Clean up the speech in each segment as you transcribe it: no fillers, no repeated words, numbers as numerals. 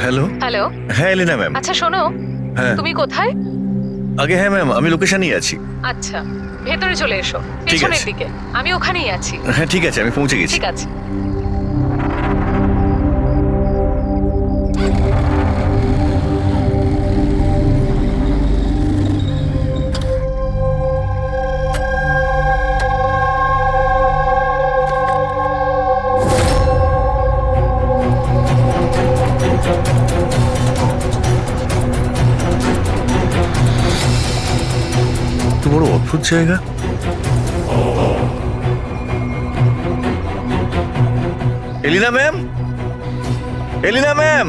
Hello. Hello. হ্যাঁ এলিনা ma'am. আচ্ছা শোনো, হ্যাঁ তুমি কোথায়? আগে হ্যাঁ ম্যাম, আমি লোকেশনেই আছি। আচ্ছা, ভেতরে চলে এসো, ঠিক পেছনের আছে। দিকে। আমি ওখানেই আছি। হ্যাঁ ঠিক আছে, আমি পৌঁছে গেছি। ঠিক আছে। এত বড় অদ্ভুত জায়গা। এলিনা ম্যাম, এলিনা ম্যাম,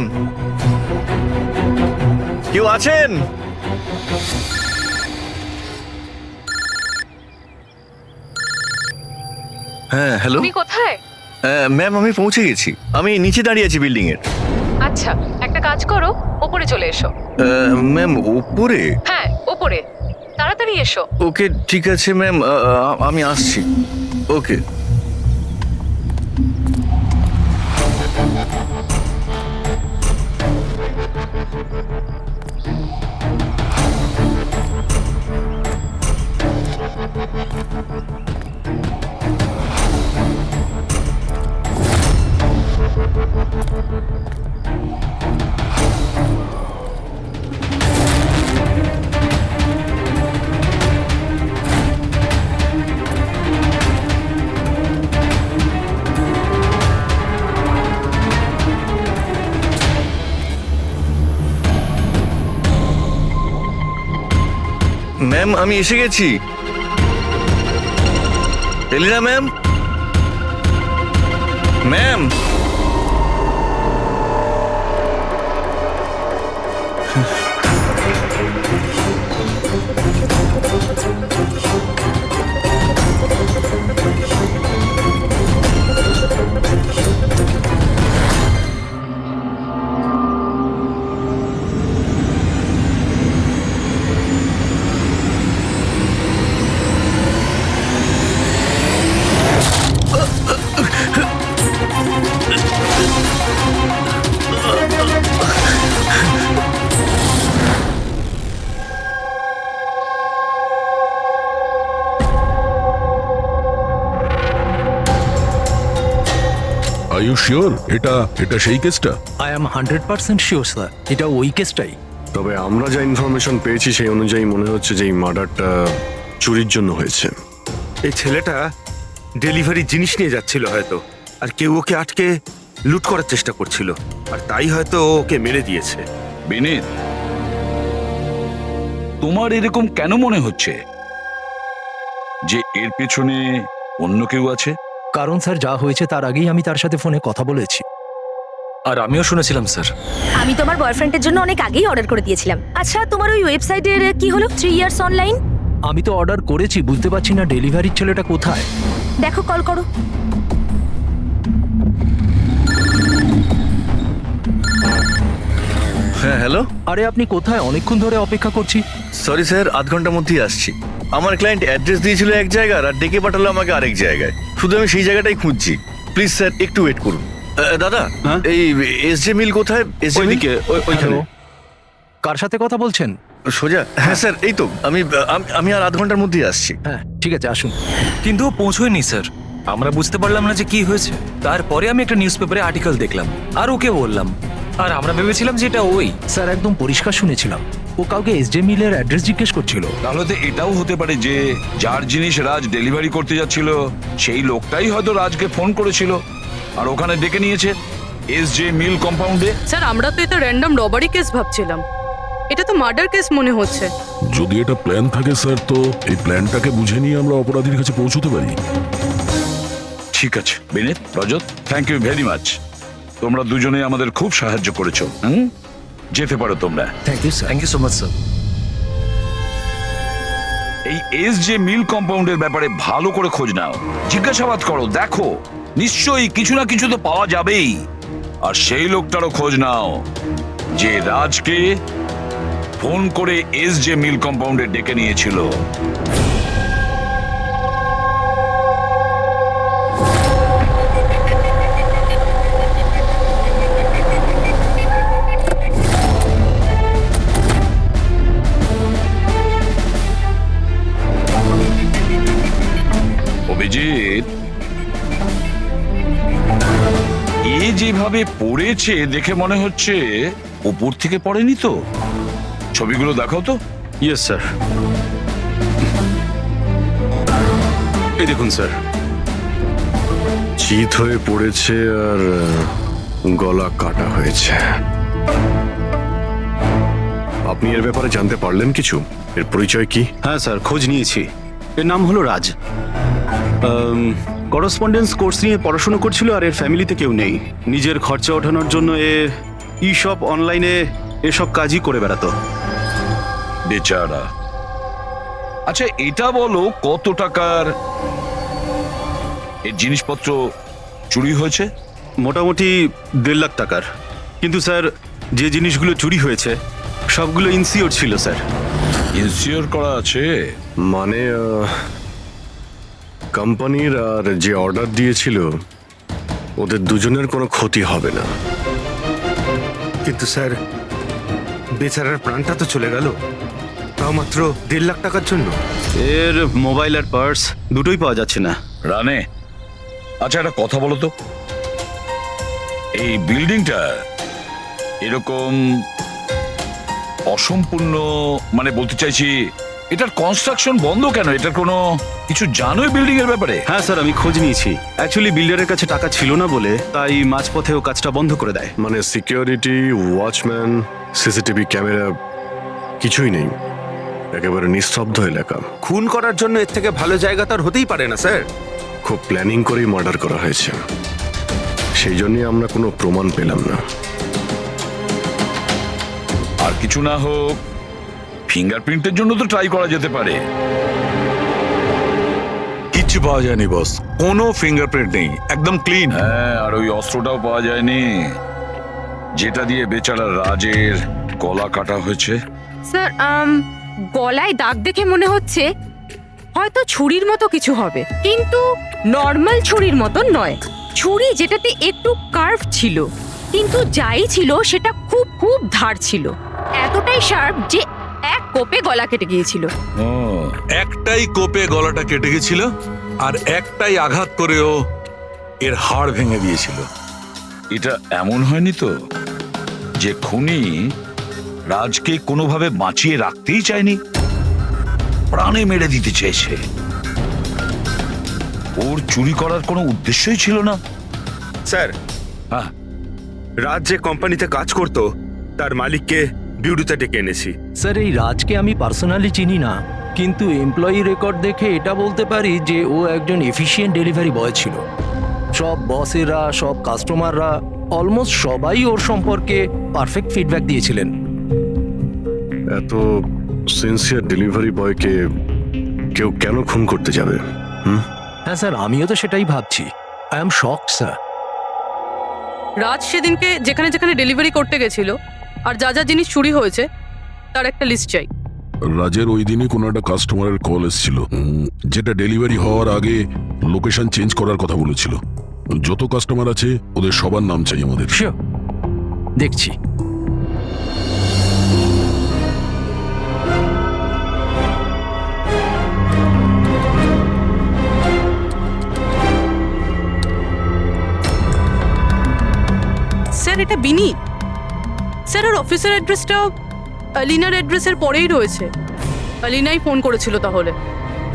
কেউ আছেন? হ্যাঁ হ্যালো। তুমি কোথায়? ম্যাম আমি পৌঁছে গেছি, আমি নিচে দাঁড়িয়ে আছি বিল্ডিং এর। আচ্ছা, একটা কাজ করো, ওপরে চলে এসো। ম্যাম উপরে? হ্যাঁ, ওপরে তাড়াতাড়ি এসো। ওকে ঠিক আছে ম্যাম, আমি আসছি। ওকে। ম্যাম আমি এসে গেছি। Elina ma'am, ma'am. Are you sure এটা এটা সেই কেসটা? আই এম 100% শিওর স্যার, এটা ওই কেসটাই। তবে আমরা যা ইনফরমেশন পেয়েছি সেই অনুযায়ী মনে হচ্ছে যে এই মার্ডারটা চুরির জন্য হয়েছে। এই ছেলেটা ডেলিভারি জিনিস নিয়ে যাচ্ছিল হয়তো, আর কেউ ওকে আটকে লুট করার চেষ্টা করছিল, আর তাই হয়তো ও ওকে মেরে দিয়েছে। বিনীত, তোমার এরকম কেন মনে হচ্ছে যে এর পেছনে অন্য কেউ আছে? কারণ স্যার যা হয়েছে তার আগেই আমি তার সাথে ফোনে কথা বলেছি। আর আমিও শুনেছিলাম স্যার। আমি তোমার বয়ফ্রেন্ডের জন্য অনেক আগেই অর্ডার করে দিয়েছিলাম। আচ্ছা, তোমার ওই ওয়েবসাইটের কি হলো? 3 ইয়ার্স অনলাইন। আমি তো অর্ডার করেছি, বুঝতে পারছি না ডেলিভারির ছেলেটা কোথায়। দেখো, কল করো। হ্যাঁ হ্যালো। আরে আপনি কোথায়? অনেকক্ষণ ধরে অপেক্ষা করছি। সরি স্যার, আধ ঘন্টার মধ্যেই আসছি। আমার ক্লায়েন্ট অ্যাড্রেস দিয়েছিল এক জায়গার, আর ডেকে পাঠালো আমাকে আরেক জায়গায়। শুধু আমি সেই জায়গাটাই খুঁজছি। প্লিজ স্যার একটু ওয়েট করুন। দাদা, এই এসজে মিল কোথায়? এসজে মিল ওইখানে। কার সাথে কথা বলছেন? সোজা? হ্যাঁ স্যার, এই তো আমি আর আধ ঘন্টার মধ্যেই আসছি। হ্যাঁ ঠিক আছে, আসুন। কিন্তু ও পৌঁছয়নি স্যার, আমরা বুঝতে পারলাম না যে কি হয়েছে। তারপরে আমি একটা নিউজ পেপারে আর্টিকেল দেখলাম, আর ওকে বললাম, আর আমরা ভেবেছিলাম যে এটা ওই। স্যার একদম পরিষ্কার শুনেছিলাম, ও কাউকে এসজে মিলের অ্যাড্রেস জিজ্ঞেস করছিল। তাহলে তো এটাও হতে পারে যে যার জিনিস রাজ ডেলিভারি করতে যাচ্ছিল সেই লোকটাই হয়তো রাজকে ফোন করেছিল আর ওখানে ডেকে নিয়েছে এসজে মিল কম্পাউন্ডে। স্যার আমরা তো এটা র্যান্ডম রবারি কেস ভাবছিলাম, এটা তো মার্ডার কেস মনে হচ্ছে। যদি এটা প্ল্যান থাকে স্যার, তো এই প্ল্যানটাকে বুঝে নিয়ে আমরা অপরাধীর কাছে পৌঁছতে পারি। ঠিক আছে Vineet, Rajat, thank you very much. তোমরা দুজনেই আমাদের খুব সাহায্য করেছো। যেতে পারো তোমরা। Thank you sir. Thank you so much sir. এই এসজে মিল কম্পাউন্ডের ব্যাপারে ভালো করে খোঁজ নাও, জিজ্ঞাসাবাদ করো, দেখো নিশ্চয়ই কিছু না কিছু তো পাওয়া যাবেই। আর সেই লোকটারও খোঁজ নাও যে রাজকে ফোন করে এসজে মিল কম্পাউন্ডে ডেকে নিয়েছিল। অভিজিৎ, এ যেভাবে পড়েছে দেখে মনে হচ্ছে উপর থেকে পড়েনি তো। ছবিগুলো দেখাও তো। Yes sir. এই দেখুন স্যার, চিত হয়ে পড়েছে আর গলা কাটা হয়েছে। আপনি এর ব্যাপারে জানতে পারলেন কিছু? এর পরিচয় কি? হ্যাঁ স্যার, খোঁজ নিয়েছি। এর নাম হলো রাজ। করসপন্ডেন্স কোর্স নিয়ে পড়াশোনা করছিল আর এর ফ্যামিলিতে কেউ নেই। নিজের খরচা ওঠানোর জন্য ই শপ অনলাইনে এসব কাজই করে বেড়াতো। বেচারা। আচ্ছা এটা বলো, কত টাকার এর জিনিসপত্র চুরি হয়েছে? মোটামুটি 1.5 লাখ টাকার। কিন্তু স্যার, যে জিনিসগুলো চুরি হয়েছে সবগুলো ইনসিওর ছিল স্যার। ইনসিওর করা আছে? মানে কোম্পানির আর যে অর্ডার দিয়েছিল ওদের দুজনের কোনো ক্ষতি হবে না। কিন্তু স্যার, বেচারার প্রাণটা তো চলে গেল, তাও মাত্র 1.5 লাখ টাকার জন্য। এর মোবাইল আর পার্স দুটোই পাওয়া যাচ্ছে না। রানে, আচ্ছা একটা কথা বলো তো, এই বিল্ডিংটা এরকম অসম্পূর্ণ, মানে বলতে চাইছি এটার কনস্ট্রাকশন বন্ধ কেন? এটার কোনো কিছু জানোই বিল্ডিং এর ব্যাপারে? হ্যাঁ স্যার, আমি খোঁজ নিয়েছি। অ্যাকচুয়ালি বিল্ডারের কাছে টাকা ছিল না বলে তাই মাঝপথে ও কাজটা বন্ধ করে দেয়। মানে সিকিউরিটি, ওয়াচম্যান, সিসিটিভি ক্যামেরা কিছুই নেই। একেবারে নিস্তব্ধ এলাকা। খুন করার জন্য এর থেকে ভালো জায়গা তো আর হতেই পারে না স্যার। খুব প্ল্যানিং করেই মার্ডার করা হয়েছে, সেই জন্যই আমরা কোনো প্রমাণ পেলাম না। আর কিছু না হোক ফিঙ্গারপ্রিন্টের জন্য তো ট্রাই করা যেতে পারে। কিচ্ছু পাওয়া যায়নি বস, কোনো ফিঙ্গারপ্রিন্ট নেই, একদম ক্লিন। হ্যাঁ, আর ওই অস্ত্রটাও পাওয়া যায়নি যেটা দিয়ে বেচারা রাজের গলা কাটা হয়েছে। স্যার, গলায় দাগ দেখে মনে হচ্ছে হয়তো ছুরির মতো কিছু হবে, কিন্তু নর্মাল ছুরির মতো নয়। ছুরি যেটাতে একটু কার্ভ ছিল, কিন্তু যাই ছিল সেটা খুব খুব ধার ছিল, এতটাই শার্প যে এক কোপে গলা কেটে গিয়েছিল। একটাই কোপে গলাটা কেটে গেছিল আর একটাই আঘাত করেও এর হাড় ভেঙে দিয়েছিল। এটা এমন হয়নি তো যে খুনি রাজকে কোনোভাবে বাঁচিয়ে রাখতেই চায়নি, প্রাণে মেরে দিতে চেয়েছে? ওর চুরি করার কোনো উদ্দেশ্যই ছিল না। স্যার, হ্যাঁ, রাজ যে কোম্পানিতে কাজ করতো তার মালিককে বিউটিতে ডেকে এনেছি। স্যার, এই রাজকে আমি পার্সোনালি চিনি না, কিন্তু এমপ্লয়ি রেকর্ড দেখে এটা বলতে পারি যে ও একজন এফিশিয়েন্ট ডেলিভারি বয় ছিল। সব বসেরা, সব কাস্টমাররা, অলমোস্ট সবাই ওর সম্পর্কে পারফেক্ট ফিডব্যাক দিয়েছিলেন। এত সিনসিয়ার ডেলিভারি বয়কে কেউ কেন খুন করতে যাবে? হ্যাঁ স্যার, আমিও তো সেটাই ভাবছি। I am shocked sir. Raj সেদিনকে যেখানে যেখানে ডেলিভারি করতে গেছিল আর যা যা জিনিস চুরি হয়েছে তার একটা লিস্ট চাই। রাজের ওই দিনই কোনো একটা কাস্টমারের কল এসেছিল, যেটা ডেলিভারি হওয়ার আগে লোকেশন চেঞ্জ করার কথা বলেছিল। যত কাস্টমার আছে ওদের সবার নাম চাই আমাদের। শিওর, দেখছি। স্যার, এটা বিনি। স্যার, ওর অফিসের অ্যাড্রেসটা আলিনার অ্যাড্রেসের পরেই রয়েছে। আলিনাই ফোন করেছিল তাহলে।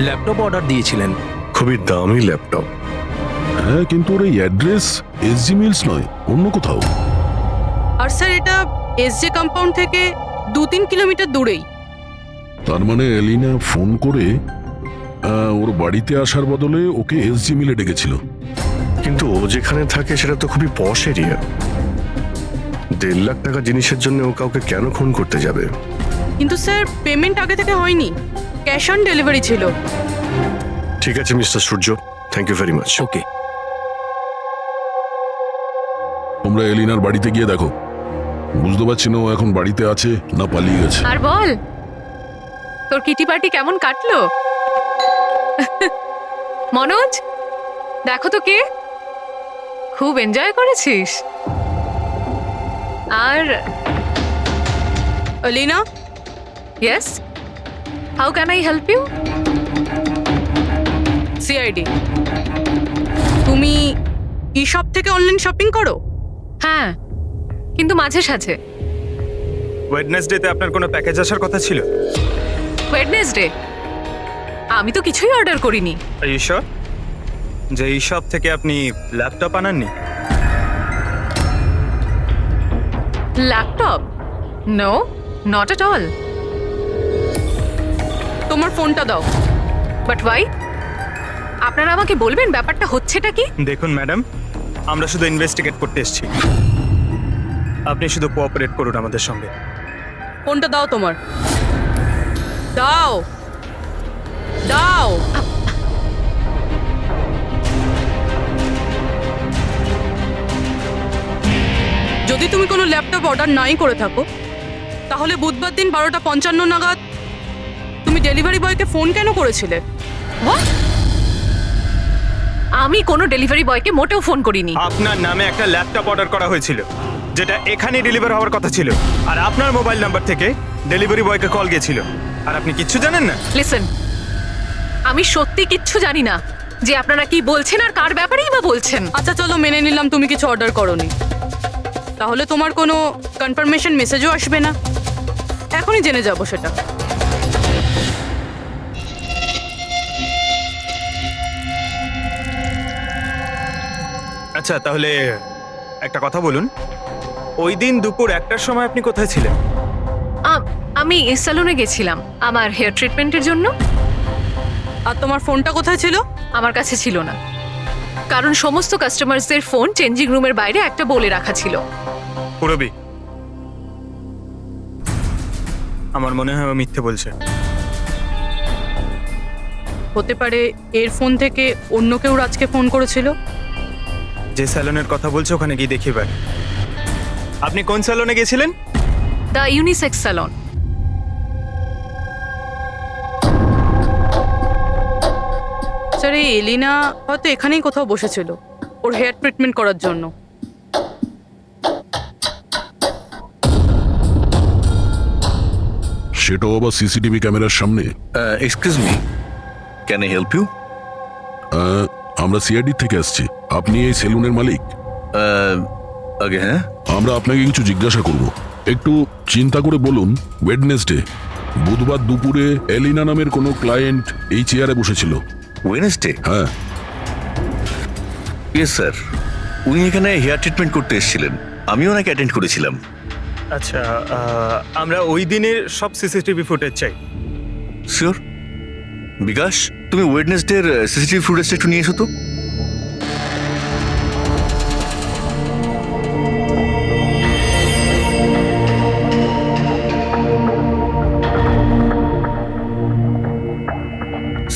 ল্যাপটপ অর্ডার দিয়েছিলেন। খুবই দামি ল্যাপটপ। হ্যাঁ, কিন্তু ওর এই অ্যাড্রেস এসজি মিলস নয়, অন্য কোথাও। আর স্যার, এটা এসজে কম্পাউন্ড থেকে 2-3 কিলোমিটার দূরেই। তার মানে এলিনা ফোন করে ওর বাড়িতে আসার বদলে ওকে এসজি মিলে ডেকেছিল। কিন্তু ও যেখানে থাকে সেটা তো খুবই পশ এরিয়া। 1.5 লাখ টাকা জিনিসের জন্য ও কাউকে কেন খুন করতে যাবে? কিন্তু স্যার, পেমেন্ট আগে থেকে হয়নি, ক্যাশ অন ডেলিভারি ছিল। ঠিক আছে mister Surya, thank you very much. Okay, তোমরা এলিনার বাড়িতে গিয়ে দেখো। বুঝতে পারছি না ও এখন বাড়িতে আছে না পালিয়ে গেছে। আর বল, তোর কিটি পার্টি কেমন কাটলো? মনোজ, দেখো তো কে, খুব এনজয় করেছিস। আর Alina? Yes, how can I help you? CID. তুমি ই-শপ থেকে অনলাইন শপিং করো? হ্যাঁ, কিন্তু মাঝে সাঝে। ওয়েডনেসডেতে আপনার কোনো প্যাকেজ আসার কথা ছিল? ওয়েডনেসডে আমি তো কিছুই অর্ডার করিনি। আর ইউ শিওর যে ই-শপ থেকে আপনি ল্যাপটপ আনাননি? Laptop? No, not at all. তোমার ফোনটা দাও। But why? আপনারা আমাকে বলবেন ব্যাপারটা হচ্ছেটা কি? দেখুন ম্যাডাম, আমরা শুধু ইনভেস্টিগেট করতে এসেছি, আপনি শুধু কোঅপারেট করুন আমাদের সঙ্গে। ফোনটা দাও তোমার। দাও দাও। যদি তুমি কোনো ল্যাপটপ অর্ডার নাই করে থাকো, তাহলে বুধবার দিন 12:55 নাগাদ তুমি ডেলিভারি বয়কে ফোন কেন করেছিলে? What? আমি কোনো ডেলিভারি বয়কে মোটেও ফোন করিনি। আপনার নামে একটা ল্যাপটপ অর্ডার করা হয়েছিল, যেটা এখানে ডেলিভার হওয়ার কথা ছিল, আর আপনার মোবাইল নাম্বার থেকে ডেলিভারি বয়কে কল গিয়েছিল, আর আপনি কিচ্ছু জানেন না। লিসেন, আমি সত্যি কিচ্ছু জানি না যে আপনারা কি বলছেন আর কার ব্যাপারেই বা বলছেন। আচ্ছা চলো, মেনে নিলাম তুমি কিছু অর্ডার করোনি, তাহলে তোমার কোনো কনফার্মেশন মেসেজও আসবে না। এখনই জেনে যাবো সেটা। আচ্ছা তাহলে একটা কথা বলুন, ওই দিন দুপুর 1টার সময় আপনি কোথায় ছিলেন? আমি সেলুনে গেছিলাম আমার হেয়ার ট্রিটমেন্টের জন্য। আর তোমার ফোনটা কোথায় ছিল? আমার কাছে ছিল না, কারণ সমস্ত কাস্টমারসদের ফোন চেঞ্জিং রুমের বাইরে একটা বলে রাখা ছিল। পুরবি, আমার মনে হয় ও মিথ্যে বলছে। হতে পারে এর ফোন থেকে অন্য কেউ রাজকে ফোন করেছিল। যে স্যালনের কথা বলছে ওখানে গিয়ে দেখি এবার। আপনি কোন স্যালনে গেছিলেন? The unisex salon. স্যার, এই এলিনা হয়তো এখানেই কোথাও বসেছিল ওর হেয়ার ট্রিটমেন্ট করার জন্য। সেটাও আবার সিসিটিভি ক্যামেরার সামনে। Excuse me, can I help you? আমরা সিআইডি থেকে আসছি। আপনি এই সেলুনের মালিক? আগে হ্যাঁ। আমরা আপনাকে কিছু জিজ্ঞাসা করব। একটু চিন্তা করে বলুন, ওয়েডনেসডে বুধবার দুপুরে এলিনা নামের কোনো ক্লায়েন্ট এই চেয়ারে বসেছিল? ওয়েডনেসডে? হ্যাঁ। ইয়েস স্যার, উনি এখানে হেয়ার ট্রিটমেন্ট করতে এসেছিলেন, আমিও ওনাকে অ্যাটেন্ড করেছিলাম। আচ্ছা, আমরা ওই দিনের সব সিসিটিভি ফুটেজ চাই। শিওর। বিকাশ, তুমি ওয়েডনেসডের সিসিটিভি ফুটেজটা একটু নিয়ে এসো তো।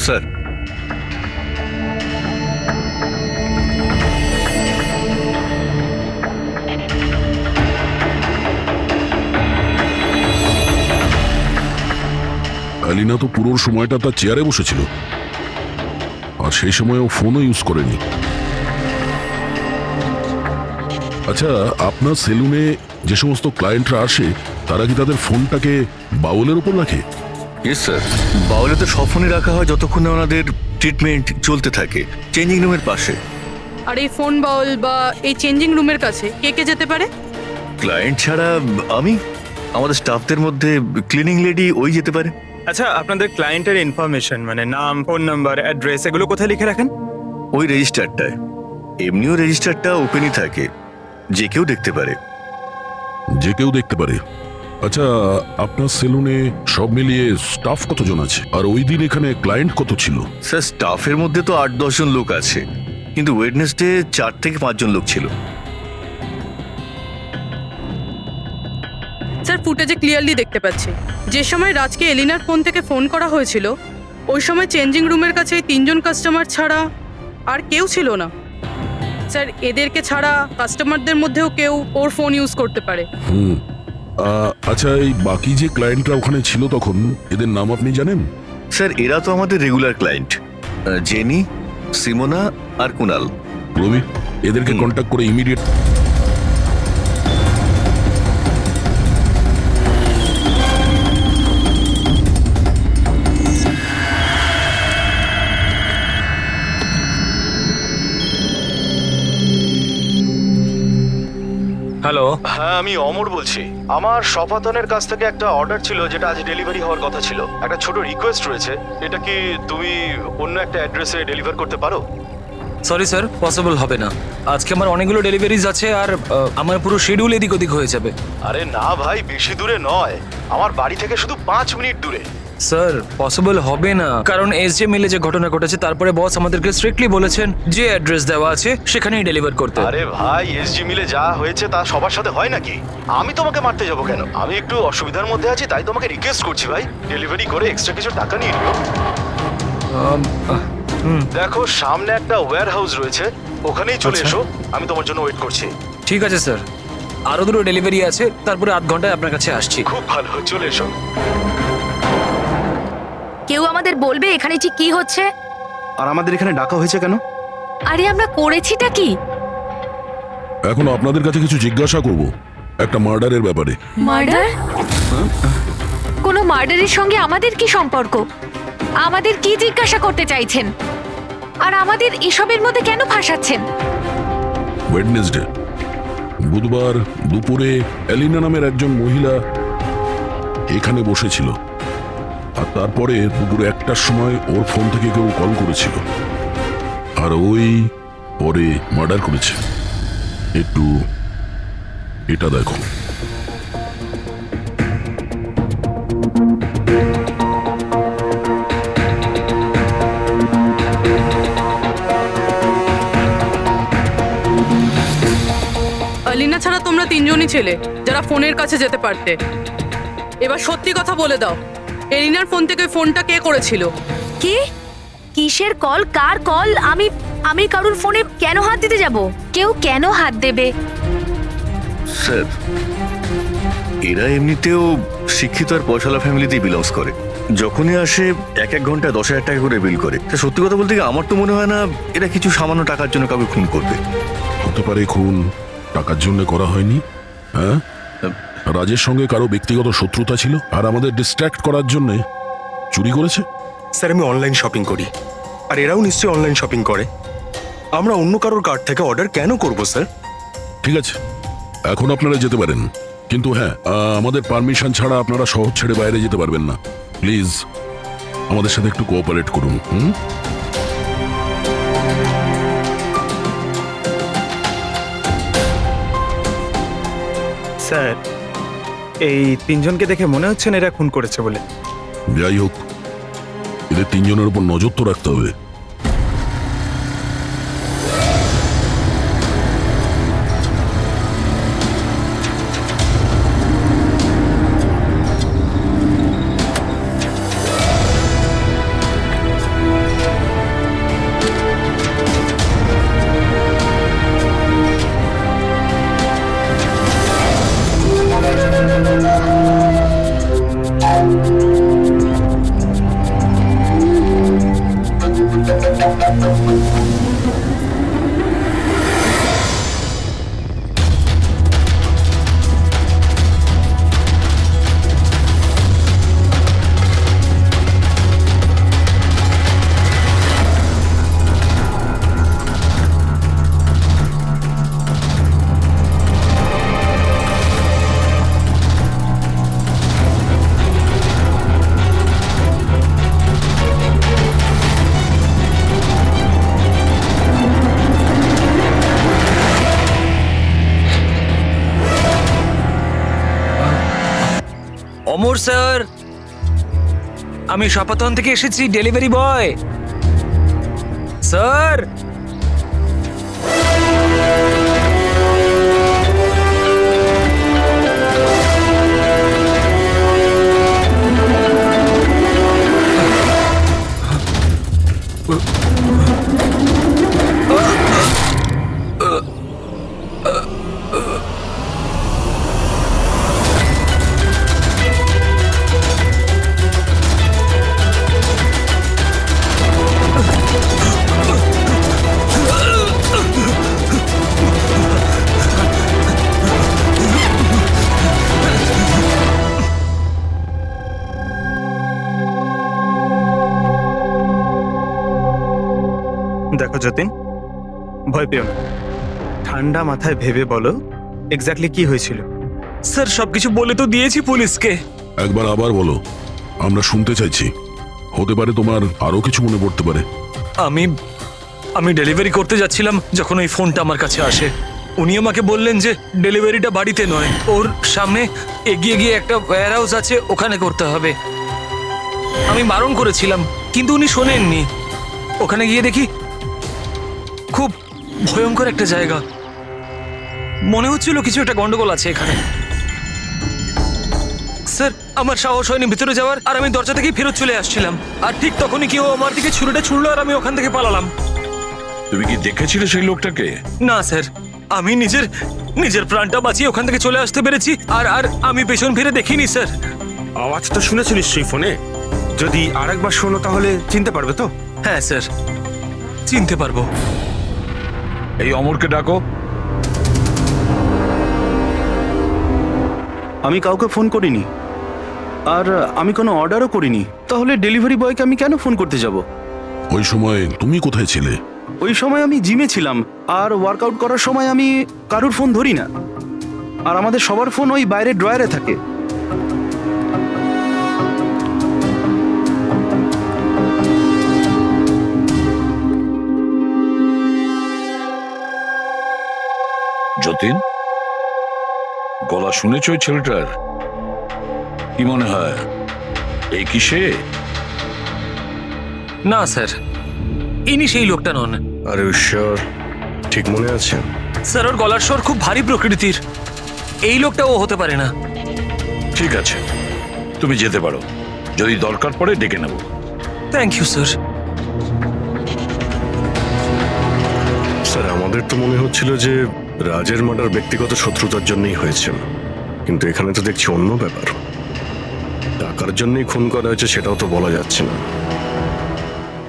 স্যার, এলিনা তো পুরো সময়টা তার চেয়ারে বসেছিল, আর সেই সময় ও ফোনও ইউজ করেনি। আচ্ছা, আপনার সেলুনে যে সমস্ত ক্লায়েন্টরা আসে তারা কি তাদের ফোনটাকে বাউলের উপর রাখে? ইয়েস স্যার, বাউলে তো সব ফোনই রাখা হয় যতক্ষণ না ওনাদের ট্রিটমেন্ট চলতে থাকে, চেঞ্জিং রুমের পাশে। আর এই ফোন বাউল বা এই চেঞ্জিং রুমের কাছে কে কে যেতে পারে? ক্লায়েন্ট ছাড়া আমি, আমাদের স্টাফদের মধ্যে ক্লিনিং লেডি ওই যেতে পারে। আচ্ছা, আপনাদের ক্লায়েন্টের ইনফরমেশন মানে নাম, ফোন নাম্বার, অ্যাড্রেস এগুলো কোথায় লিখে রাখেন? ওই রেজিস্টারটায়। এমনিও রেজিস্টারটা ওপেনই থাকে, যে কেউ দেখতে পারে। যে কেউ দেখতে পারে? আচ্ছা, আপনার সেলুনে সব মিলিয়ে স্টাফ কতজন আছে, আর ওই দিন এখানে ক্লায়েন্ট কত ছিল? স্যার, স্টাফের মধ্যে তো 8-10 জন লোক আছে, কিন্তু ওয়েডনেসডে 4 থেকে 5 জন লোক ছিল। স্যার, ফুটেজে ক্লিয়ারলি দেখতে পাচ্ছি যে সময় রাজকে এলিনার ফোন থেকে ফোন করা হয়েছিল ওই সময় চেঞ্জিং রুমের কাছে 3 জন কাস্টমার ছাড়া আর কেউ ছিল না। স্যার, এদেরকে ছাড়া কাস্টমারদের মধ্যেও কেউ ওর ফোন ইউজ করতে পারে। আচ্ছা, এই বাকি যে ক্লায়েন্টরা ওখানে ছিল তখন, এদের নাম আপনি জানেন? স্যার, এরা তো আমাদের রেগুলার ক্লায়েন্ট, জেনি, সিমোনা আর কুনাল। রবি, এদেরকে কন্ট্যাক্ট করে ইমিডিয়েট। হ্যালো। হ্যাঁ, আমি অমর বলছি। আমার শপাতনের কাছ থেকে একটা অর্ডার ছিল যেটা আজ ডেলিভারি হওয়ার কথা ছিল। একটা ছোট রিকোয়েস্ট রয়েছে, এটা কি তুমি অন্য একটা অ্যাড্রেসে ডেলিভার করতে পারো? সরি স্যার, পসিবল হবে না। আজকে আমার অনেকগুলো ডেলিভারিজ আছে আর আমার পুরো শিডিউল এদিক ওদিক হয়ে যাবে। আরে না ভাই, বেশি দূরে নয়, আমার বাড়ি থেকে শুধু 5 মিনিট দূরে। স্যার পসিবল হবে না, কারণ এসজে মিলে যে ঘটনা ঘটেছে তারপরে বস আমাদেরকে স্ট্রিক্টলি বলেছেন যে অ্যাড্রেস দেওয়া আছে সেখানেই ডেলিভার করতে। আরে ভাই, এসজি মিলে যা হয়েছে তা সবার সাথে হয় নাকি? আমি তোমাকে মারতে যাবো কেন? আমি একটু অসুবিধার মধ্যে আছি, তাই তোমাকে রিকোয়েস্ট করছি ভাই, ডেলিভারি করে এক্সট্রা কিছু টাকা নিয়ে নিও। দেখো, সামনে একটা ওয়্যার হাউস রয়েছে, ওখানেই চলে এসো, আমি তোমার জন্য ওয়েট করছি। ঠিক আছে স্যার, আরো দুটো ডেলিভারি আছে, তারপরে আধ ঘন্টায় আপনার কাছে আসছি। খুব ভালো, চলে এসো। কেউ আমাদের বলবে এখানে ঠিক কি হচ্ছে? আর আমাদের এখানে ডাকা হয়েছে কেন? আরে আমরা করেছিটা কি? এখন আপনাদের কাছে কিছু জিজ্ঞাসা করব একটা মার্ডারের ব্যাপারে। মার্ডার? কোনো মার্ডারের সঙ্গে আমাদের কি সম্পর্ক? আমাদের কি জিজ্ঞাসা করতে চাইছেন? আর আমাদের এসবের মধ্যে কেন ফাঁসাচ্ছেন? ওয়েডনেসডে বুধবার দুপুরে এলিনা নামের একজন মহিলা এখানে বসেছিল, আর তারপরে দুপুরে 1টার সময় ওর ফোন থেকে কেউ কল করেছিল, আর ওই পরে মার্ডার করেছে। একটু এটা দেখো। আলিনা ছাড়া তোমরা তিনজনই ছেলে যারা ফোনের কাছে যেতে পারতে। এবার সত্যি কথা বলে দাও, এলিনার ফোন থেকে ফোনটা কে করেছিল? কি? কিসের কল? কার কল? আমি কারুর ফোনে কেন হাত দিতে যাব? কেউ কেন হাত দেবে? স্যার, এরা এমনিতেও শিক্ষিত আর পয়সালা ফ্যামিলিতেই বিলংস করে। যখনই আসে 1 ঘন্টায় 10,000 টাকা করে বিল করে। তা সত্যি কথা বলতে কি, আমার তো মনে হয় না এরা কিছু সামান্য টাকার জন্য কাউকে খুন করবে। হতে পারে খুন টাকার জন্য করা হয়নি। হ্যাঁ, রাজের সঙ্গে কারো ব্যক্তিগত শত্রুতা ছিল আর আমাদের ডিস্ট্র্যাক্ট করার জন্য চুরি করেছে। স্যার, আমি অনলাইন শপিং করি, আর এরাও নিশ্চয়ই অনলাইন শপিং করে। আমরা অন্য কারোর কার্ড থেকে অর্ডার কেন করব স্যার? ঠিক আছে, এখন আপনারা যেতে পারেন, কিন্তু হ্যাঁ, আমাদের পারমিশন ছাড়া আপনারা শহর ছেড়ে বাইরে যেতে পারবেন না। প্লিজ আমাদের সাথে একটু কোঅপারেট করুন। স্যার, এই তিনজনকে দেখে মনে হচ্ছে না এরা খুন করেছে বলে। যাই হোক, এদের তিনজনের উপর নজর তো রাখতে হবে। অমর স্যার, আমি শপাতন থেকে এসেছি, ডেলিভারি বয় স্যার। দেখো যতীন, ভয় পেও না, ঠান্ডা মাথায় ভেবে বলো এক্স্যাক্টলি কি হয়েছিল? স্যার সবকিছু বলে তো দিয়েছি পুলিশকে। একবার আবার বলো, আমরা শুনতে চাইছি। হতে পারে তোমার আরো কিছু মনে পড়তে পারে। আমি আমি ডেলিভারি করতে যাচ্ছিলাম যখন ওই ফোনটা আমার কাছে আসে। উনি আমাকে বললেন যে ডেলিভারিটা বাড়িতে নয়, ওর সামনে এগিয়ে গিয়ে একটা ওয়্যার হাউস আছে, ওখানে করতে হবে। আমি বারণ করেছিলাম কিন্তু উনি শোনেননি। ওখানে গিয়ে দেখি খুব ভয়ঙ্কর একটা জায়গা। মনে হচ্ছিল কিছু একটা গন্ডগোল আছে এখানে। স্যার আমার সাহস হয়নি ভিতরে যাওয়ার, আর আমি দরজা থেকেই ফেরত চলে আসছিলাম। আর ঠিক তখনই কেউ আমার দিকে ছুরিটা ছুড়লো আর আমি ওখান থেকে পালালাম। তুমি কি দেখেছিলে সেই লোকটাকে? না স্যার, আমি নিজের প্রাণটা বাঁচিয়ে ওখান থেকে চলে আসতে পেরেছি। আর আর আমি পেছন ফিরে দেখিনি স্যার। আওয়াজ তো শুনেছো নিশ্চয়ই ফোনে। যদি আরেকবার শোনো তাহলে চিনতে পারবে তো? হ্যাঁ স্যার, চিনতে পারবো। এই অমরকে ডাকো। আমি কাউকে ফোন করিনি, আর আমি কোনো অর্ডারও করিনি। তাহলে ডেলিভারি বয়কে আমি কেন ফোন করতে যাব? ওই সময় তুমি কোথায় ছিলে? ওই সময় আমি জিমে ছিলাম, আর ওয়ার্কআউট করার সময় আমি কারুর ফোন ধরি না। আর আমাদের সবার ফোন ওই বাইরের ড্রয়ারে থাকে। যতীন, গলা শুনেছ ওই ছেলেটার? কি মনে হয় এই কি সে? না স্যার, ইনি সেই লোকটা নন। আরে ঈশ্বর, ঠিক মনে আছে? স্যার ওর গলার স্বর খুব ভারী প্রকৃতির। এই লোকটা ও হতে পারে না। ঠিক আছে, তুমি যেতে পারো। যদি দরকার পড়ে ডেকে নেব। Thank you sir. স্যার, আমাদের তো মনে হচ্ছিল যে রাজের মার্ডার ব্যক্তিগত শত্রুতার জন্যই হয়েছে, কিন্তু এখানে তো দেখছি অন্য ব্যাপার। টাকার জন্যই খুন করা হয়েছে সেটাও তো বলা যাচ্ছে না।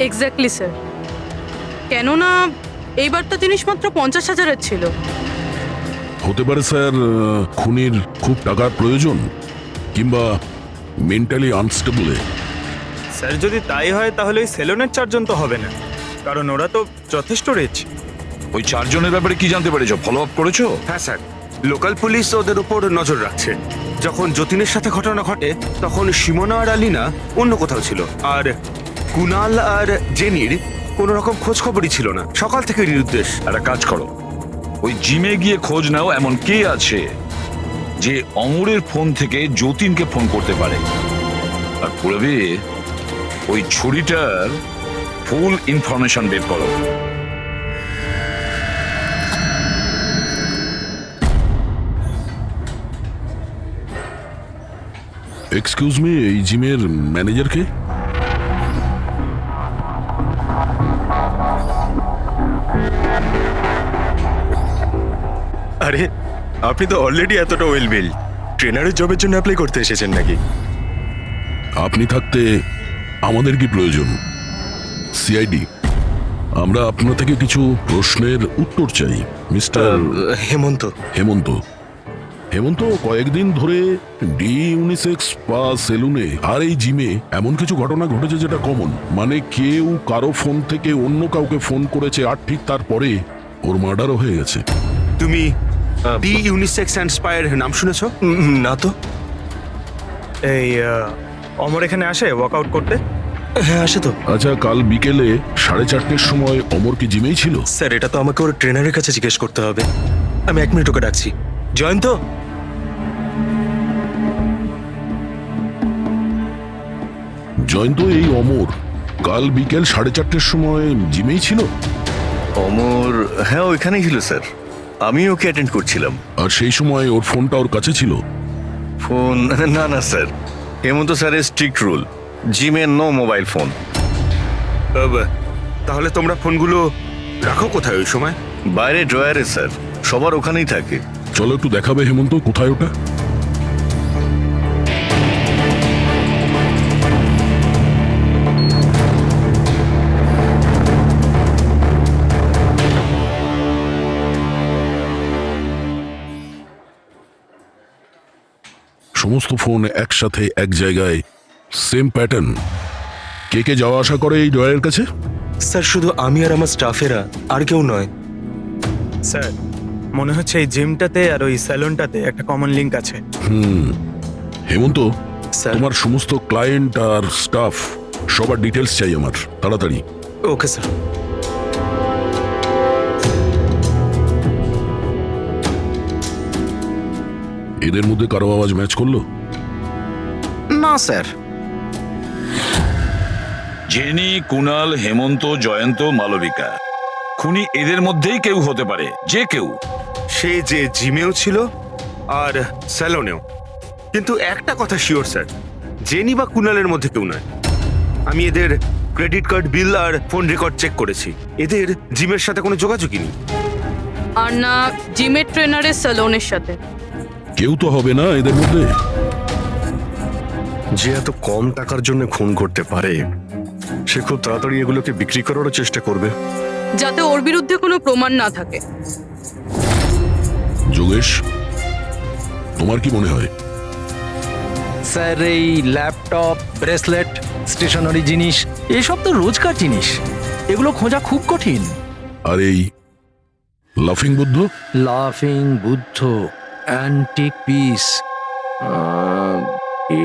এক্স্যাক্টলি স্যার, কেননা এইবারটা জিনিস মাত্র 50,000-এর ছিল। হতে পারে স্যার, খুনির খুব টাকার প্রয়োজন, কিংবা মেন্টালি আনস্টেবল। স্যার যদি তাই হয় তাহলে ওই সেলুনের 4 জন তো হবে না, কারণ ওরা তো যথেষ্ট রিচ। ওই 4 জনের ব্যাপারে কি জানতে পেরেছো? ফলো আপ করেছো? হ্যাঁ স্যার, লোকাল পুলিশ ওদের উপর নজর রাখছে। যখন যতীনের সাথে ঘটনা ঘটে তখন সিমোনা আর আলিনা অন্য কোথাও ছিল, আর কুনাল আর জেনির কোনো রকম খোঁজ খবরই ছিল না। সকাল থেকে নিরুদ্দেশ। একটা কাজ করো, ওই জিমে গিয়ে খোঁজ নাও এমন কে আছে যে অমরের ফোন থেকে যতীনকে ফোন করতে পারে। আর পুরবে ওই ছুরিটার ফুল ইনফরমেশন বের করো। এক্সকিউজ মি, এই জিমের ম্যানেজার কে? আরে আপনি তো অলরেডি এতটা ওয়েল বিল্ড, ট্রেনারের জবের জন্য অ্যাপ্লাই করতে এসেছেন নাকি? আপনি থাকতে আমাদের কি প্রয়োজন? সিআইডি, আমরা আপনার থেকে কিছু প্রশ্নের উত্তর চাই। মিস্টার হেমন্ত। হেমন্ত হেমন্ত কয়েকদিন ধরে ডি ইউনিসেক্স স্পা সেলুনে আর এই জিমে এমন কিছু ঘটনা ঘটেছে যেটা কমন। মানে কেউ কারো ফোন থেকে অন্য কাউকে ফোন করেছে, আর ঠিক তারপরে ওর মার্ডারও হয়ে গেছে। তুমি ডি ইউনিসেক্স অ্যান্ড স্পায়ার নাম শুনেছো? না তো। এই অমর এখানে আসে ওয়ার্কআউট করতে? হ্যাঁ আসে তো। আচ্ছা, কাল বিকেলে 4:30টার সময় অমর কি জিমেই ছিল? স্যার এটা তো আমাকে ওর ট্রেনারের কাছে জিজ্ঞেস করতে হবে। আমি 1 মিনিট ওকে ডাকছি। জয়ন্ত, জয়ন্ত, এই অমর কাল বিকেল 4:30টার সময় জিমেই ছিল? অমর, হ্যাঁ ওইখানেই ছিল স্যার, আমি ওকে অ্যাটেন্ড করছিলাম। আর সেই সময় ওর ফোনটা ওর কাছে ছিল? ফোন না না স্যার, হেমন্ত স্যারের স্ট্রিক্ট রুল, জিমে নো মোবাইল ফোন। তাহলে তোমরা ফোনগুলো রাখো কোথায় ওই সময়? বাইরে ড্রয়ারে স্যার, সবার ওখানেই থাকে। চলো একটু দেখাবে হেমন্ত, কোথায় ওটা? সমস্ত ফোন একসাথে এক জায়গায়, সেম প্যাটার্ন। কে কে যাওয়া আসা করে এই ড্রয়ারের কাছে? স্যার শুধু আমি আর আমার স্টাফেরা, আর কেউ নয়। স্যার মনে হচ্ছে এই জিমটাতে আর ওই স্যালুনটাতে একটা কমন লিংক আছে। হেমন্ত, স্যার। তোমার সমস্ত ক্লায়েন্ট আর স্টাফ সবার ডিটেলস চাই আমার, তাড়াতাড়ি। Okay sir. এদের মধ্যে কারো আওয়াজ ম্যাচ করলো? না স্যার। জেনি, কুনাল, হেমন্ত, জয়ন্ত, মালবিকা, খুনি এদের মধ্যেই কেউ হতে পারে, যে কেউ। সে যে জিমেও ছিল আর স্যালনেও। কিন্তু একটা কথা শিওর স্যার, জেনি বা কুনালের মধ্যে কেউ নয়। আমি এদের ক্রেডিট কার্ড, বিল আর ফোন রেকর্ড চেক করেছি। এদের জিমের সাথে কোনো যোগাযোগই নেই। আর না জিমের ট্রেনারের স্যালনের সাথে। কেউ তো হবে না এদের মধ্যে। যে এত কম টাকার জন্য খুন করতে পারে, সে খুব তাড়াতাড়ি এগুলোকে বিক্রি করারও চেষ্টা করবে, যাতে ওর বিরুদ্ধে কোনো প্রমাণ না থাকে। যোগেশ, তোমার কি মনে হয়? স্যার, এই ল্যাপটপ, ব্রেসলেট, স্টেশনারি জিনিস, এসব তো রোজকার জিনিস, এগুলো খোঁজা খুব কঠিন। আর এই লাফিং বুদ্ধ? লাফিং বুদ্ধ, অ্যান্টিক পিস,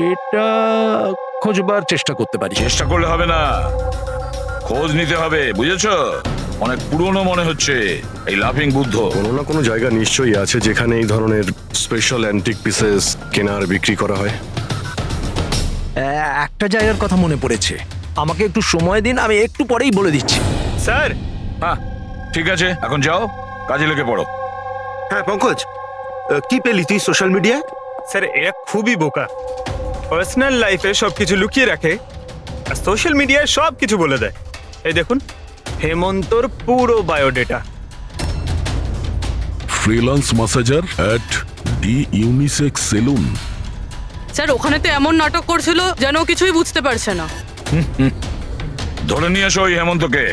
এটা খোঁজবার চেষ্টা করতে পারি। চেষ্টা করলে হবে না, খোঁজ নিতে হবে, বুঝেছো? অনেক পুরনো মনে হচ্ছে এই লাফিং বুদ্ধ। কোনো না কোনো জায়গা নিশ্চয়ই আছে যেখানে এই ধরনের স্পেশাল অ্যান্টিক পিসেস কেনা আর বিক্রি করা হয়। একটা জায়গার কথা মনে পড়েছে, আমাকে একটু সময় দিন, আমি একটু পরেই বলে দিচ্ছি। স্যার। হ্যাঁ ঠিক আছে, এখন যাও, কাজে লেগে পড়ো। হ্যাঁ পঙ্কজ, কি পেলি তুই সোশ্যাল মিডিয়ায়? স্যার, এরা খুবই বোকা। পার্সোনাল লাইফে সবকিছু লুকিয়ে রাখে আর সোশ্যাল মিডিয়ায় সব কিছু বলে দেয়। এই দেখুন, হেমন্তর পুরো biodata. Freelance masseur at the unisex salon. Sir, ওখানে তো এমন নাটক করছিল যেন ও কিছুই বুঝতে পারছে না। ধরে নিয়ে এসো ওই হেমন্তকে।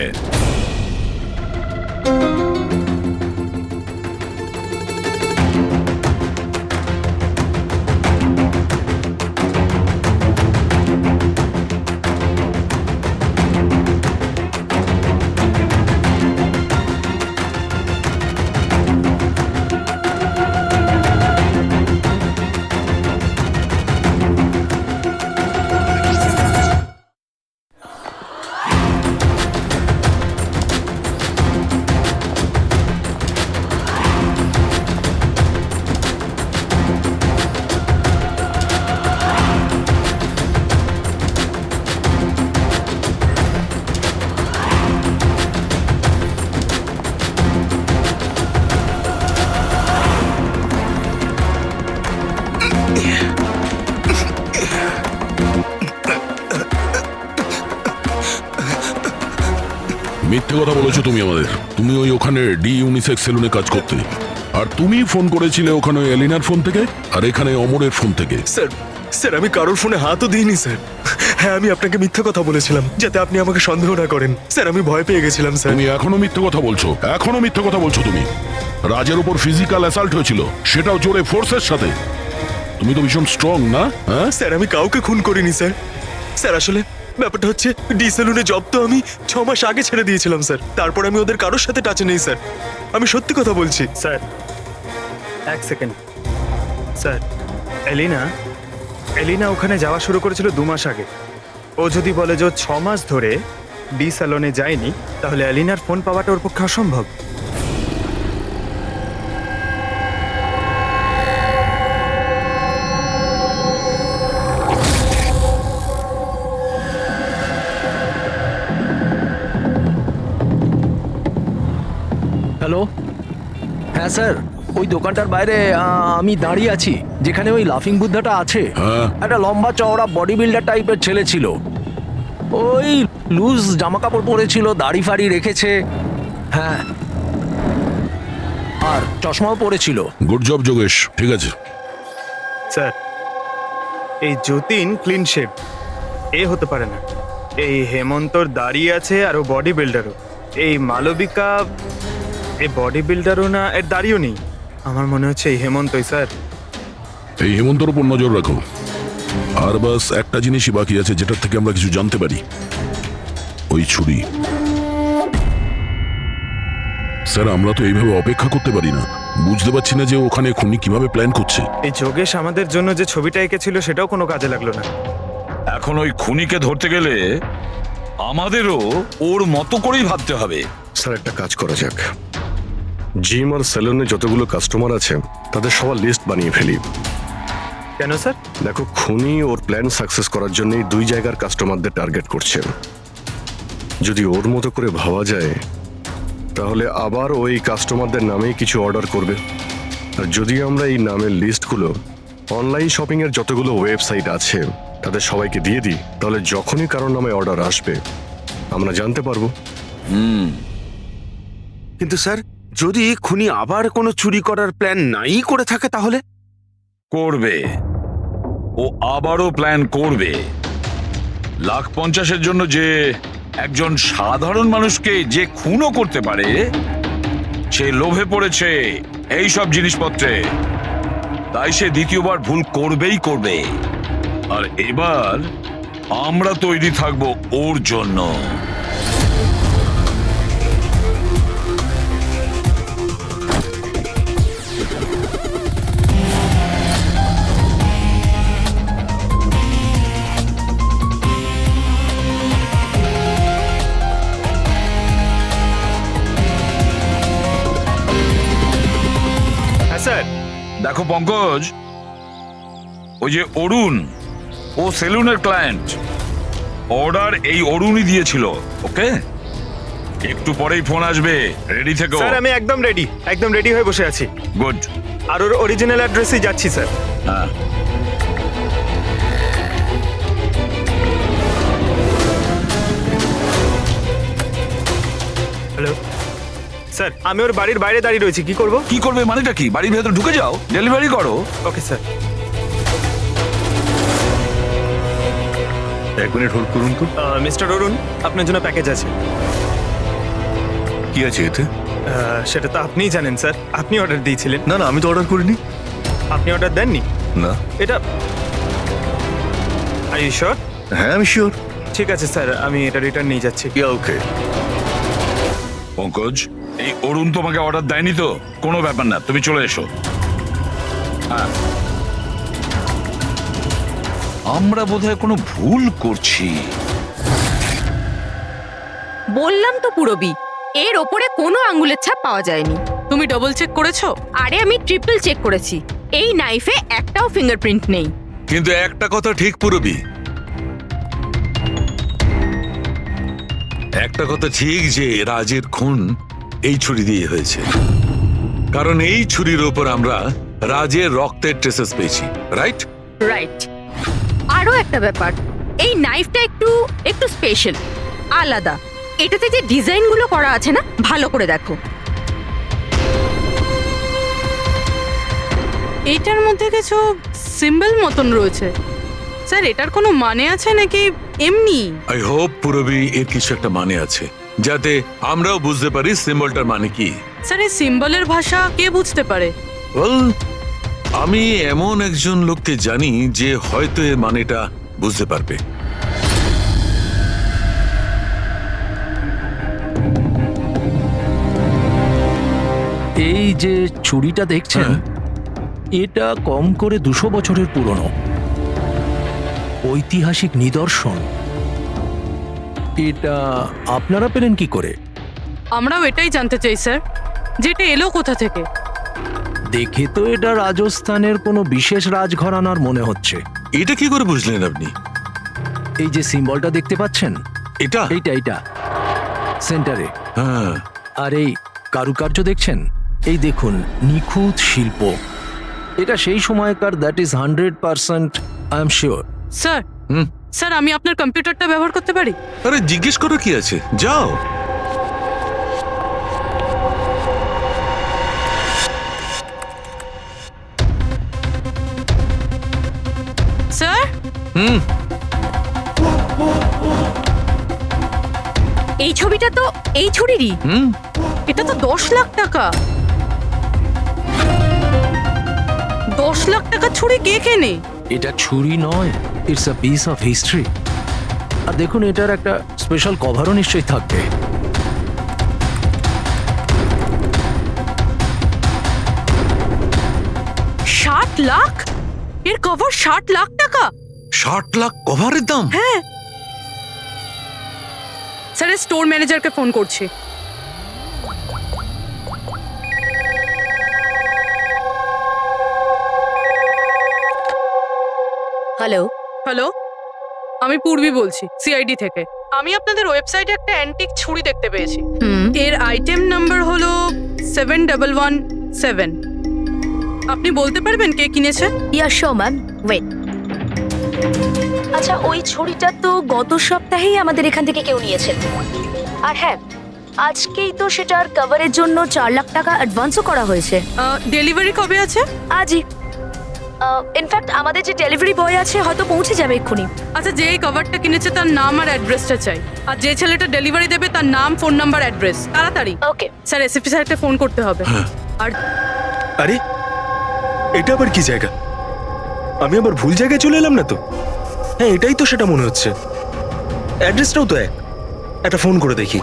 মিথ্যে কথা বলেছো তুমি আমাদের। তুমি ওই ওখানে ডি ইউনিসেক্স সেলুনে কাজ করতে, আর তুমি ফোন করেছিলে ওখানে ওই এলিনার ফোন থেকে আর এখানে অমরের ফোন থেকে। স্যার, স্যার আমি কারোর ফোনে হাতও দিইনি স্যার। হ্যাঁ, আমি আপনাকে মিথ্যে কথা বলেছিলাম যাতে আপনি আমাকে সন্দেহ না করেন। স্যার, আমি ভয় পেয়ে গেছিলাম স্যার। তুমি এখনো মিথ্যে কথা বলছো, এখনো মিথ্যে কথা বলছো তুমি। রাজের উপর ফিজিক্যাল অ্যাসাল্ট হয়েছিল, সেটাও জোরে ফোর্সের সাথে। তুমি তো ভীষণ স্ট্রং, না? হ্যাঁ স্যার, আমি কাউকে খুন করিনি স্যার। স্যার, আসলে ব্যাপারটা হচ্ছে ডি সেলুনে জব তো আমি 6 মাস আগে ছেড়ে দিয়েছিলাম স্যার। তারপর আমি ওদের কারোর সাথে টাচে নেই স্যার। আমি সত্যি কথা বলছি স্যার। এক সেকেন্ড স্যার, এলিনা ওখানে যাওয়া শুরু করেছিল 2 মাস আগে। ও যদি বলে যে ও 6 মাস ধরে ডি স্যালনে যায়নি, তাহলে এলিনার ফোন পাওয়াটা ওর পক্ষে অসম্ভব। হ্যালো, হ্যাঁ স্যার, ওই দোকানটার বাইরে আমি দাঁড়িয়ে আছি, যেখানে ওই লাফিং বুদ্ধাটা আছে। একটা লম্বা চওড়া বডি বিল্ডার টাইপের ছেলে ছিল, ওই লুজ জামা কাপড় পরেছিল, দাড়ি ফাড়ি রেখেছে, হ্যাঁ, আর চশমাও পরেছিল। গুড জব যোগেশ, ঠিক আছে। স্যার, এই যতীন ক্লিন শেভ, এ হতে পারে না। এই হেমন্তর দাড়ি আছে আর ও বডি বিল্ডারও। এই মালবিকা এ বডি বিল্ডারও না, এর দাড়িও নেই। আমার মনে হচ্ছে এই হেমন্তই স্যার। এই হেমন্তর উপর নজর রাখো। আর বাস একটা জিনিসই বাকি আছে যেটার থেকে আমরা কিছু জানতে পারি, ওই ছুরি। স্যার আমরা তো এইভাবে অপেক্ষা করতে পারি না। বুঝতে পারছি না যে ওখানে খুনি কিভাবে প্ল্যান করছে। এই যোগেশ আমাদের জন্য যে ছবিটা এঁকেছিল সেটাও কোনো কাজে লাগলো না। এখন ওই খুনিকে ধরতে গেলে আমাদেরও ওর মতো করেই ভাবতে হবে। স্যার একটা কাজ করা যাক, জিম আর সেলুনে যতগুলো কাস্টমার আছে তাদের সবার লিস্ট বানিয়ে ফেলি। কেন স্যার? দেখো, খুনি ওর প্ল্যান সাকসেস করার জন্যই 2 জায়গার কাস্টমারদের টার্গেট করছে। যদি ওর মতো করে ভাবা যায় তাহলে আবার ওই কাস্টমারদের নামেই কিছু অর্ডার করবে। আর যদি আমরা এই নামের লিস্টগুলো অনলাইন শপিং এর যতগুলো ওয়েবসাইট আছে তাদের সবাইকে দিয়ে দিই, তাহলে যখনই কারোর নামে অর্ডার আসবে আমরা জানতে পারবো। কিন্তু স্যার, যদি খুনি আবার কোনো চুরি করার প্ল্যান নাই করে থাকে তাহলে? করবে, ও আবারও প্ল্যান করবে। 1,50,000-এর জন্য যে একজন সাধারণ মানুষকে যে খুনও করতে পারে, সে লোভে পড়েছে এই সব জিনিসপত্রে, তাই সে দ্বিতীয়বার ভুল করবেই করবে। আর এবার আমরা তৈরি থাকবো ওর জন্য। হ্যাঁ স্যার। দেখো পঙ্কজ, ওই যে অরুণ, ও সেলুনের ক্লায়েন্ট, অর্ডার এই অরুণই দিয়েছিল। ওকে, একটু পরেই ফোন আসবে, রেডি থেকো। স্যার আমি একদম রেডি হয়ে বসে আছি। গুড। আর ওর অরিজিনাল অ্যাড্রেসেই যাচ্ছি স্যার। হ্যাঁ, হ্যালো স্যার, আমি ওর বাড়ির বাইরে দাঁড়িয়ে রয়েছি, কি করব? কি করবে মানেটা কি? বাড়ির ভেতর ঢুকে যাও, ডেলিভারি করো। Okay sir. 1 মিনিট হোল্ড করুন তো। মিস্টার অরুণ, আপনার জন্য প্যাকেজ আছে। কি আছে এতে? সেটা তো আপনিই জানেন স্যার, আপনি অর্ডার দিয়েছিলেন। না না, আমি তো অর্ডার করিনি। আপনি অর্ডার দেননি? না। এটা আর ইউ শিওর? হ্যাঁ আমি শিওর। ঠিক আছে স্যার, আমি এটা রিটার্ন নিয়ে যাচ্ছি। ওকে। পঙ্কজ, এই অরুণ তোমাকে অর্ডার দেয়নি তো? কোনো ব্যাপার না, তুমি চলে এসো। হ্যাঁ, আমরা বোধহয় কোনো ভুল করছি। বললাম তো পুরবি, এর ওপরে কোনো আঙ্গুলের ছাপ পাওয়া যায়নি। তুমি ডবল চেক করেছো? আরে আমি ট্রিপল চেক করেছি, এই নাইফে একটাও ফিঙ্গারপ্রিন্ট নেই। কিন্তু একটা কথা ঠিক পুরবি, একটা কথা ঠিক যে রাজের খুন এই ছুরি দিয়ে হয়েছে, কারণ এই ছুরির ওপর আমরা রাজের রক্তের ট্রেসেস পেয়েছি। রাইট? রাইট। আরো একটা ব্যাপার, এই নাইফটা একটু স্পেশাল, আলাদা। এটাতে যে ডিজাইনগুলো করা আছে না, ভালো করে দেখো। এইটার মধ্যে কিছু সিম্বল মতন রয়েছে। স্যার, এটার কোনো মানে আছে নাকি এমনি? আই হোপ পুরবি এর কিছু একটা মানে আছে, যাতে আমরাও বুঝতে পারি সিম্বলটার মানে কি। স্যার, এই সিম্বলের ভাষা কে বুঝতে পারে? ওয়েল, আমি এমন একজন লোককে জানি যে হয়তো এর মানেটা বুঝতে পারবে। এই যে ছুরিটা দেখছেন, এটা কম করে 200 বছরের পুরনো ঐতিহাসিক নিদর্শন। এটা আপনারা পেলেন কি করে? আমরাও এটাই জানতে চাই স্যার, যেটা এলো কোথা থেকে। দেখে তো এটা রাজস্থানের কোনো বিশেষ রাজঘরানার মনে হচ্ছে। এটা কি করে বুঝলেন আপনি? এই যে সিম্বলটা দেখতে পাচ্ছেন, এটা এইটা সেন্টারে। হ্যাঁ। আর এই কারুকার্য দেখছেন, এই দেখুন, নিখুঁত শিল্প। এটা সেই সময়কার, that is 100%, I am sure. Sir, sir আমি আপনার কম্পিউটারটা ব্যবহার করতে পারি? আরে জিজ্ঞেস করো কি আছে, যাও। স্যার, এই ছবিটা তো এই ছুরিরই। এটা তো 10 লাখ টাকা। 10 লাখ টাকা ছুরি কে কেনে? এটা ছুরি নয়, it's a piece of history. আর দেখুন, এটার একটা স্পেশাল কভারও নিশ্চয়ই থাকবে। লাখ? এর কভার 60 লাখ টাকা? 60 লাখ কভারের দাম? হ্যাঁ স্যার, স্টোর ম্যানেজারকে ফোন করছি। হ্যালো, হ্যালো, আমি পূর্বী বলছি সিআইডি থেকে। আমি আপনাদের ওয়েবসাইটে একটা অ্যান্টিক ছুরি দেখতে পেয়েছি। এর আইটেম নাম্বার হলো 7117। আপনি বলতে পারবেন কে কিনেছে? ইয়া শো ম্যাম, ওয়েট। আচ্ছা, ওই ছুরিটা তো গত সপ্তাহেই আমাদের এখান থেকে কেউ নিয়েছে। আর হ্যাঁ, আজকেই তো সেটার কভারের জন্য 4 লাখ টাকা অ্যাডভান্সও করা হয়েছে। ডেলিভারি কবে আছে? আজই। ইনফ্যাক্ট আমাদের যে ডেলিভারি বয় আছে হয়তো পৌঁছে যাবে এক্ষুনি। আচ্ছা, যে এই কভারটা কিনেছে তার নাম আর অ্যাড্রেসটা চাই। আর যে ছেলেটা ডেলিভারি দেবে তার নাম, ফোন নাম্বার, অ্যাড্রেস। তাড়াতাড়ি। ওকে স্যার, এসএসপি স্যারকে ফোন করতে হবে। আর আরে এটা আবার কি জায়গা? আমি আবার ভুল জায়গায় চলে এলাম না তো? হ্যাঁ, এটাই তো সেটা মনে হচ্ছে। অ্যাড্রেসটাও তো একটা ফোন করে দেখি।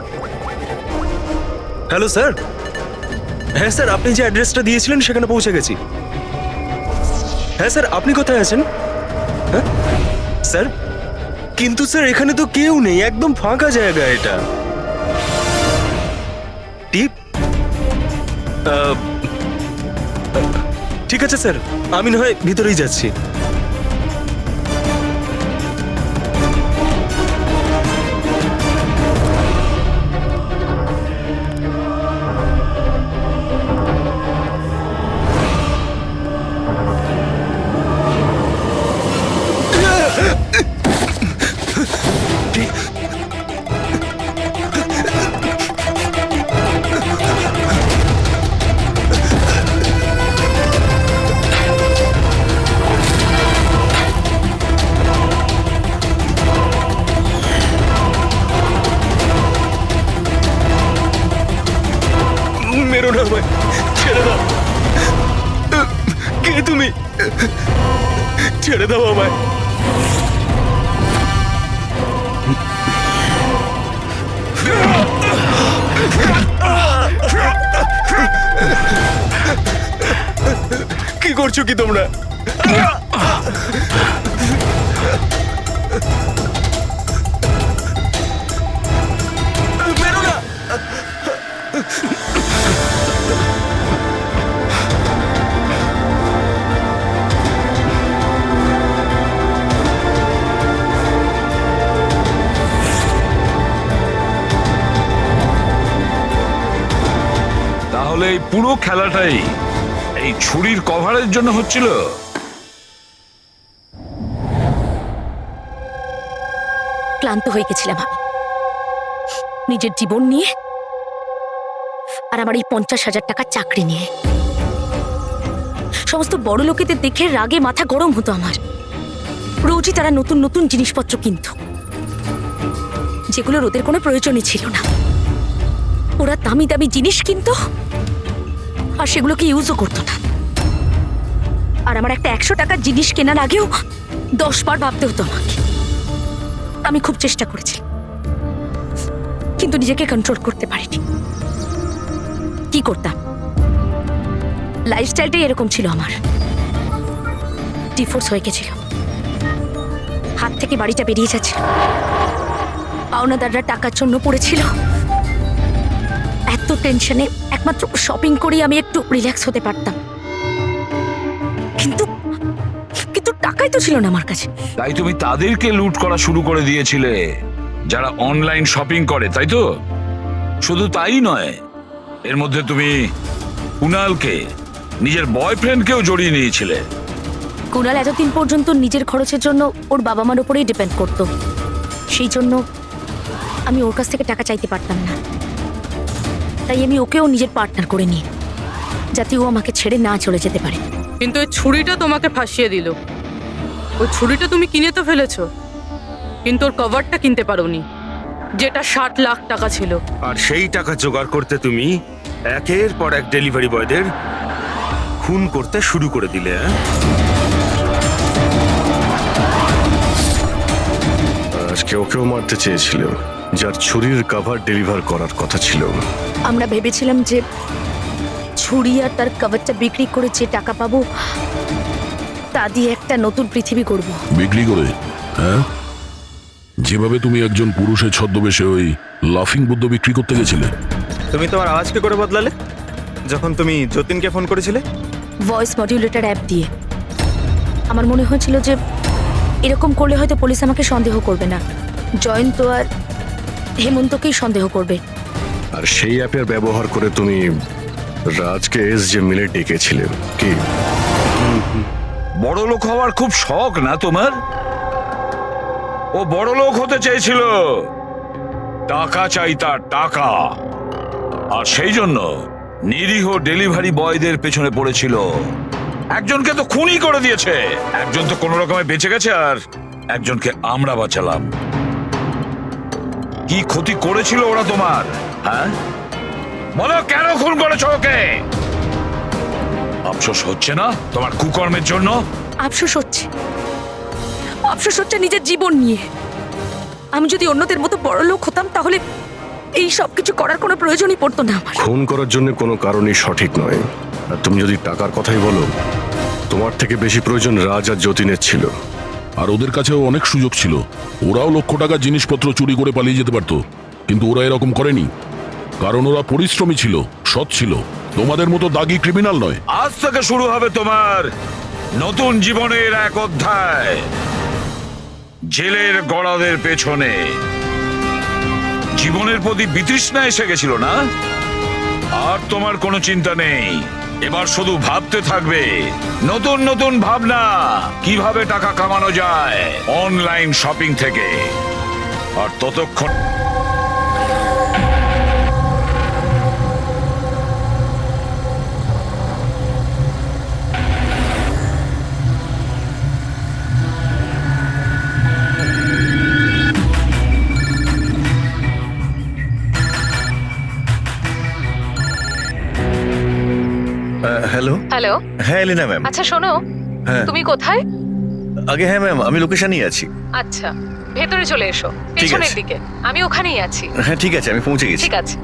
Hello sir. হ্যাঁ স্যার, আপনি যে অ্যাড্রেসটা দিয়েছিলেন সেখানে পৌঁছে গেছি। হ্যাঁ স্যার, আপনি কোথায় আছেন? হ্যাঁ স্যার, কিন্তু স্যার এখানে তো কেউ নেই, একদম ফাঁকা জায়গা এটা। টিপ ঠিক আছে স্যার, আমি না হয় ভিতরেই যাচ্ছি। মেরো না আমায়, ছেড়ে দাও। কে তুমি? ছেড়ে দাও আমায়। কি করছো কি তোমরা? মেরো না। তাহলে এই পুরো খেলাটাই এই ছুরির কভারের জন্য হচ্ছিল? ক্লান্ত হয়ে গেছিলাম আমি নিজের জীবন নিয়ে আর আমার এই 50,000 টাকার চাকরি নিয়ে। সমস্ত বড় লোকেদের দেখে রাগে মাথা গরম হতো আমার। রোজই তারা নতুন নতুন জিনিসপত্র কিনত, যেগুলোর ওদের কোনো প্রয়োজনই ছিল না। ওরা দামি দামি জিনিস কিনতো আর সেগুলোকে ইউজও করতো না। আর আমার একটা 100 টাকার জিনিস কেনার আগেও 10 বার ভাবতে হতো আমাকে। আমি খুব চেষ্টা করেছি, কিন্তু নিজেকে কন্ট্রোল করতে পারিনি। কি করতাম? লাইফস্টাইলটাই এরকম ছিল আমার। ডিভোর্স হয়ে গেছিল, হাত থেকে বাড়িটা বেরিয়ে যাচ্ছিল, পাওনাদাররা টাকার জন্য পড়েছিল। এত টেনশনে একমাত্র শপিং করেই আমি একটু রিল্যাক্স হতে পারতাম, কিন্তু কিন্তু টাকাই তো ছিল না আমার কাছে। তাই তুমি তাদেরকে লুট করা শুরু করে দিয়েছিলে যারা অনলাইন শপিং করে, তাই তো? শুধু তাই নয়, এর মধ্যে তুমি কুনালকে, নিজের বয়ফ্রেন্ডকেও জড়িয়ে নিয়েছিলে। কুনাল এতদিন পর্যন্ত নিজের খরচের জন্য ওর বাবা মার উপরেই ডিপেন্ড করতো, সেই জন্য আমি ওর কাছ থেকে টাকা চাইতে পারতাম না। তাই আমি ওকেও নিজের পার্টনার করে নিই, যাতে ও আমাকে ছেড়ে না চলে যেতে পারে। কিন্তু ওই ছুরিটা তোমাকে ফাঁসিয়ে দিল। ওই ছুরিটা তুমি কিনে তো ফেলেছো, কিন্তু ওর কভারটা কিনতে পারোনি, যেটা 60 লাখ টাকা ছিল। আর সেই টাকা জোগাড় করতে তুমি একের পর এক ডেলিভারি বয়দের খুন করতে শুরু করে দিলে। আজকে ওকেও মারতে চেয়েছিল, যার ছুরির কভার ডেলিভার করার কথা ছিল। আমরা ভেবেছিলাম যে ছুরি আর তার কভারটা বিক্রি করে যে টাকা পাবো তা দিয়ে একটা নতুন পৃথিবী করব। বিক্রি করে? হ্যাঁ, যেভাবে তুমি একজন পুরুষের ছদ্মবেশে ওই লাফিং বুদ্ধ বিক্রি করতে গেছিলে। তুমি তোমার আওয়াজ কি করে বদলালে যখন তুমি যতীনকে ফোন করেছিলে? ভয়েস মডিউলেটর অ্যাপ দিয়ে। আমার মনে হয়েছিল যে এরকম করলে হয়তো পুলিশ আমাকে সন্দেহ করবে না, জয়ন্ত আর হেমন্তকেই সন্দেহ করবে। আর সেই অ্যাপের ব্যবহার করে তুমি রাজকে এসজে মিলে ডেকেছিলে কি? বড় লোক হওয়ার খুব শখ না তোমার? ও বড় লোক হতে চেয়েছিল, টাকা চাই তার, টাকা। আর সেই জন্য নিরীহ ডেলিভারি বয়দের পেছনে পড়েছিল। একজনকে তো খুনই করে দিয়েছে, একজন তো কোনো রকমে বেঁচে গেছে, আর একজনকে আমরা বাঁচালাম। কি ক্ষতি করেছিল ওরা তোমার? হ্যাঁ বলো, কেন খুন করেছো ওকে? আফসোস হচ্ছে না তোমার কুকর্মের জন্য? আফসোস হচ্ছে, আফসোস হচ্ছে নিজের জীবন নিয়ে। আমি যদি অন্যদের মতো বড় লোক হতাম তাহলে এই সব কিছু করার কোনো প্রয়োজনই পড়তো না আমার। খুন করার জন্য কোনো কারণই সঠিক নয়। আর তুমি যদি টাকার কথাই বলো, তোমার থেকে বেশি প্রয়োজন রাজ আর যতীনের ছিল। আর ওদের কাছেও অনেক সুযোগ ছিল, ওরাও লক্ষ টাকার জিনিসপত্র চুরি করে পালিয়ে যেতে পারতো, কিন্তু ওরা এরকম করেনি, কারণ ওরা পরিশ্রমী ছিল, সৎ ছিল, তোমাদের মতো দাগি ক্রিমিনাল নয়। আজ থেকে শুরু হবে তোমার নতুন জীবনের এক অধ্যায়, জেলের গড়াদের পেছনে। জীবনের প্রতি বিতৃষ্ণা এসে গেছিল না? আর তোমার কোনো চিন্তা নেই, এবার শুধু ভাবতে থাকবে নতুন নতুন ভাবনা, কিভাবে টাকা কামানো যায় অনলাইন শপিং থেকে। আর ততক্ষণ হ্যালো। হ্যালো। হ্যাঁ এলিনা ম্যাম। আচ্ছা শোনো, হ্যাঁ তুমি কোথায়? আগে হ্যাঁ ম্যাম, আমি লোকেশনই আছি। আচ্ছা ভেতরে চলে এসো, পেছনের দিকে। আমি ওখানেই আছি। হ্যাঁ ঠিক আছে, আমি পৌঁছে গেছি। ঠিক আছে।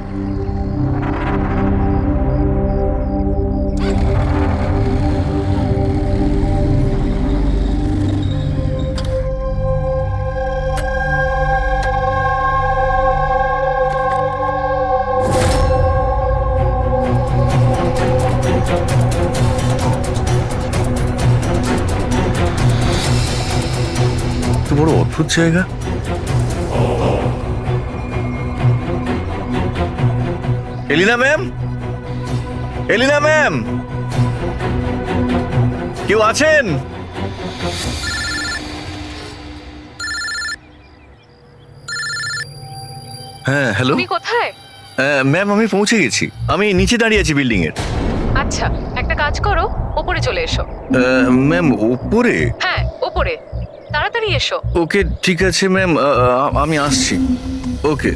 তো বড় অদ্ভুত জায়গা। এলিনা ম্যাম, এলিনা ম্যাম, কেউ আছেন? হ্যাঁ হ্যালো। তুমি কোথায়? ম্যাম আমি পৌঁছে গেছি, আমি নিচে দাঁড়িয়ে আছি বিল্ডিং এর। আচ্ছা একটা কাজ করো, ওপরে চলে এসো। ম্যাম উপরে? হ্যাঁ ওপরে, তাড়াতাড়ি এসো। ওকে ঠিক আছে ম্যাম, আমি আসছি। ওকে।